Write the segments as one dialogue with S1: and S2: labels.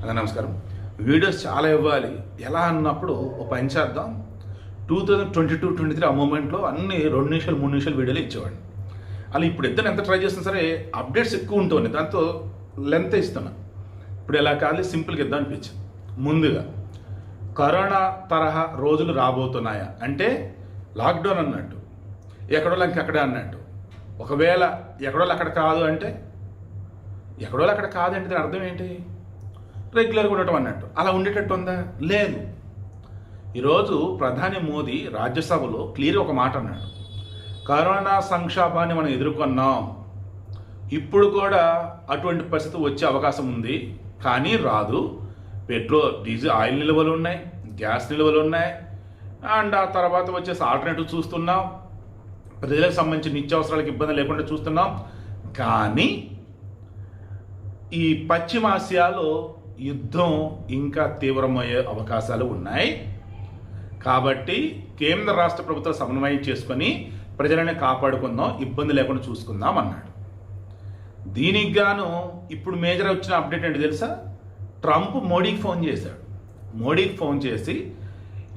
S1: నమస్కారం. వీడియోస్ చాలా ఇవ్వాలి ఎలా అన్నప్పుడు ఒక పని చేద్దాం. 2022-23 ఆ మూమెంట్లో అన్ని 2 నిమిషాలు 3 నిమిషాలు వీడియోలు ఇచ్చేవాడిని. అలా ఇప్పుడు ఇద్దరు ఎంత ట్రై చేస్తున్నా సరే అప్డేట్స్ ఎక్కువ ఉంటుంది, దాంతో లెంత్ ఇస్తున్నా. ఇప్పుడు ఎలా కాదు, సింపుల్గా ఇద్దాం అనిపించింది. ముందుగా కరోనా తరహా రోజులు రాబోతున్నాయా అంటే లాక్డౌన్ అన్నట్టు, ఎక్కడో ఇంకెక్కడే అన్నట్టు. ఒకవేళ ఎక్కడో అక్కడ కాదు అంటే ఎక్కడో అక్కడ కాదంటే దాని అర్థం ఏంటి? రెగ్యులర్గా ఉండటం అన్నట్టు. అలా ఉండేటట్టు ఉందా? లేదు. ఈరోజు ప్రధాని మోదీ రాజ్యసభలో క్లియర్గా ఒక మాట అన్నాడు. కరోనా సంక్షోభాన్ని మనం ఎదుర్కొన్నాం, ఇప్పుడు కూడా అటువంటి పరిస్థితి వచ్చే అవకాశం ఉంది, కానీ రాదు. పెట్రోల్ డీజిల్ ఆయిల్ నిల్వలు ఉన్నాయి, గ్యాస్ నిల్వలు ఉన్నాయి, అండ్ ఆ తర్వాత వచ్చేసి ఆల్టర్నేటివ్ చూస్తున్నాం, ప్రజలకు సంబంధించిన నిత్యావసరాలకు ఇబ్బంది లేకుండా చూస్తున్నాం. కానీ ఈ పశ్చిమాసియాలో యుద్ధం ఇంకా తీవ్రమయ్యే అవకాశాలు ఉన్నాయి. కాబట్టి కేంద్ర రాష్ట్ర ప్రభుత్వాలు సమన్వయం చేసుకొని ప్రజలని కాపాడుకుందాం, ఇబ్బంది లేకుండా చూసుకుందాం అన్నాడు. దీనికి గాను ఇప్పుడు మేజర్ వచ్చిన అప్డేట్ ఏంటి తెలుసా? ట్రంప్ మోడీకి ఫోన్ చేశాడు. మోడీకి ఫోన్ చేసి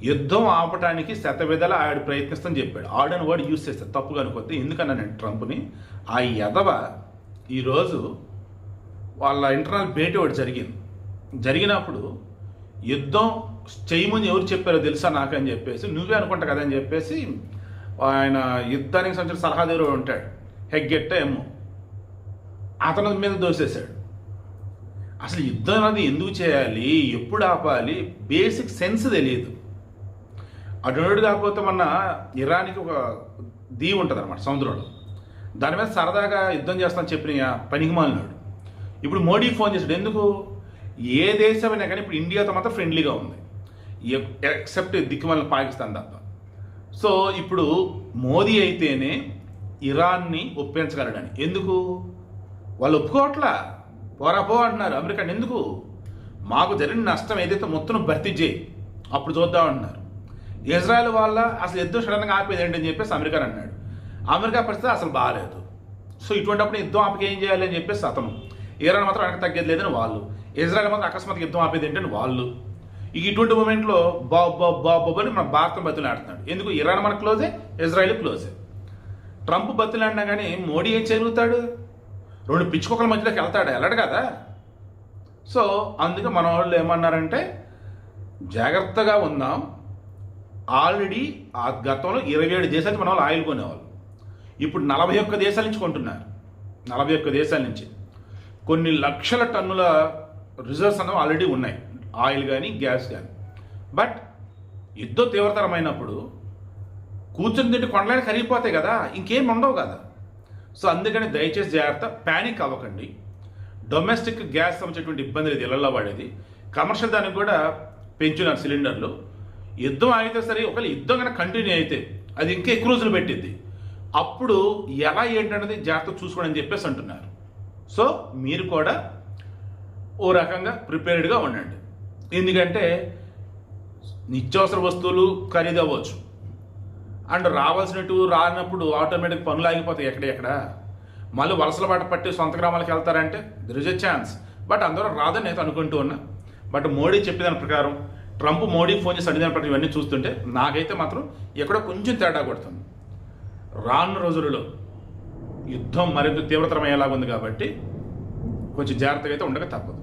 S1: యుద్ధం ఆపటానికి శతవిధాల ఆవిడ ప్రయత్నిస్తామని చెప్పాడు. ఆడని వర్డ్ యూజ్ చేస్తాడు, తప్పుగా అనుకోద్ది. ఎందుకన్నా నేను ట్రంప్ని ఆ యదవ ఈరోజు వాళ్ళ ఇంటర్నల్ భేటీ ఒకటి జరిగినప్పుడు యుద్ధం చేయమని ఎవరు చెప్పారో తెలుసా నాకు అని చెప్పేసి, నువ్వే అనుకుంటా కదా అని చెప్పేసి ఆయన యుద్ధానికి సంబంధించిన సలహాదారు ఉంటాడు, హెగ్గెట్ట ఏమో, అతని మీద దోసేశాడు. అసలు యుద్ధం అనేది ఎందుకు చేయాలి, ఎప్పుడు ఆపాలి, బేసిక్ సెన్స్ తెలియదు. అటువంటి కాకపోతే మన ఇరాన్కి ఒక దీవి ఉంటుంది అనమాట సముద్రంలో, దాని మీద సరదాగా యుద్ధం చేస్తానని చెప్పిన పనికిమాలినాడు. ఇప్పుడు మోడీకి ఫోన్ చేశాడు. ఎందుకు? ఏ దేశమైనా కానీ ఇప్పుడు ఇండియాతో మాత్రం ఫ్రెండ్లీగా ఉంది, ఎక్సెప్ట్ దిక్కుమాలిన పాకిస్తాన్ తప్ప. సో ఇప్పుడు మోదీ అయితేనే ఇరాన్ని ఒప్పించగలడని. ఎందుకు? వాళ్ళు ఒప్పుకోవట్లా, పోరాపో అంటున్నారు. అమెరికాని ఎందుకు? మాకు జరిగిన నష్టం ఏదైతే మొత్తం భర్తీ చేయి, అప్పుడు చూద్దాం అంటున్నారు. ఇజ్రాయెల్ వాళ్ళ అసలు యుద్ధం సడన్గా ఆపేది ఏంటని చెప్పేసి అమెరికా అన్నాడు. అమెరికా పరిస్థితి అసలు బాగాలేదు. సో ఇటువంటిప్పుడు యుద్ధం ఆపకి ఏం చేయాలి అని చెప్పేసి అతను, ఇరాన్ మాత్రం వెనక తగ్గేది లేదని వాళ్ళు, ఇజ్రాయెల్ మాత్రం అకస్మాత్ యుద్ధం ఆపేది ఏంటని వాళ్ళు. ఇక ఇటువంటి మూమెంట్లో బాబు అని మన భారతం బతులాడుతున్నాడు. ఎందుకు? ఇరాన్ మన క్లోజే, ఇజ్రాయెల్ క్లోజే. ట్రంప్ బతులాడినా కానీ మోడీ ఏం చేయగలుగుతాడు? 2 పిచ్చుకొకల మధ్యలోకి వెళ్తాడు? వెళ్ళడు కదా. సో అందుకే మన వాళ్ళు ఏమన్నారంటే జాగ్రత్తగా ఉందాం. ఆల్రెడీ ఆ గతంలో 27 దేశాలకి మన వాళ్ళు ఆయిల్ కొనేవాళ్ళు, ఇప్పుడు 41 దేశాల నుంచి కొంటున్నారు. 41 దేశాల నుంచి కొన్ని లక్షల టన్నుల రిజర్వ్స్ అనేవి ఆల్రెడీ ఉన్నాయి, ఆయిల్ కానీ గ్యాస్ కానీ. బట్ యుద్ధం తీవ్రతరమైనప్పుడు కూర్చొని తింటే కొండలైనా కరిగిపోతాయి కదా, ఇంకేం ఉండవు కదా. సో అందుకని దయచేసి జాగ్రత్త, ప్యానిక్ అవ్వకండి. డొమెస్టిక్ గ్యాస్ సంబంధించినటువంటి ఇబ్బంది లేదు, ఇళ్లలో పడేది. కమర్షియల్ దానికి కూడా పెంచున్నారు సిలిండర్లు. యుద్ధం ఆగితే సరే, ఒకవేళ యుద్ధం కనుక కంటిన్యూ అయితే అది ఇంకా ఎక్కువ రోజులు పెట్టింది. అప్పుడు ఎలా ఏంటనేది జాగ్రత్త చూసుకోండి అని చెప్పేసి అంటున్నారు. సో మీరు కూడా ఓ రకంగా ప్రిపేర్డ్గా ఉండండి. ఎందుకంటే నిత్యావసర వస్తువులు ఖరీదు అవ్వచ్చు, అండ్ రావాల్సినట్టు రానప్పుడు ఆటోమేటిక్ పనులు ఆగిపోతాయి ఎక్కడ. మళ్ళీ వలసల బాట పట్టి సొంత గ్రామాలకు వెళ్తారంటే there is a chance. But అందరూ రాదని నేను అనుకుంటూ ఉన్నా. బట్ మోడీ చెప్పేదాని ప్రకారం, ట్రంప్ మోడీకి ఫోన్ చేసి అడిగిన ప్రకారం ఇవన్నీ చూస్తుంటే నాకైతే మాత్రం ఎక్కడో కొంచెం తేడా కొడుతుంది. రానున్న రోజులలో యుద్ధం మరింత తీవ్రతరమయ్యేలాగా ఉంది కాబట్టి కొంచెం జాగ్రత్తగా అయితే ఉండక తప్పదు.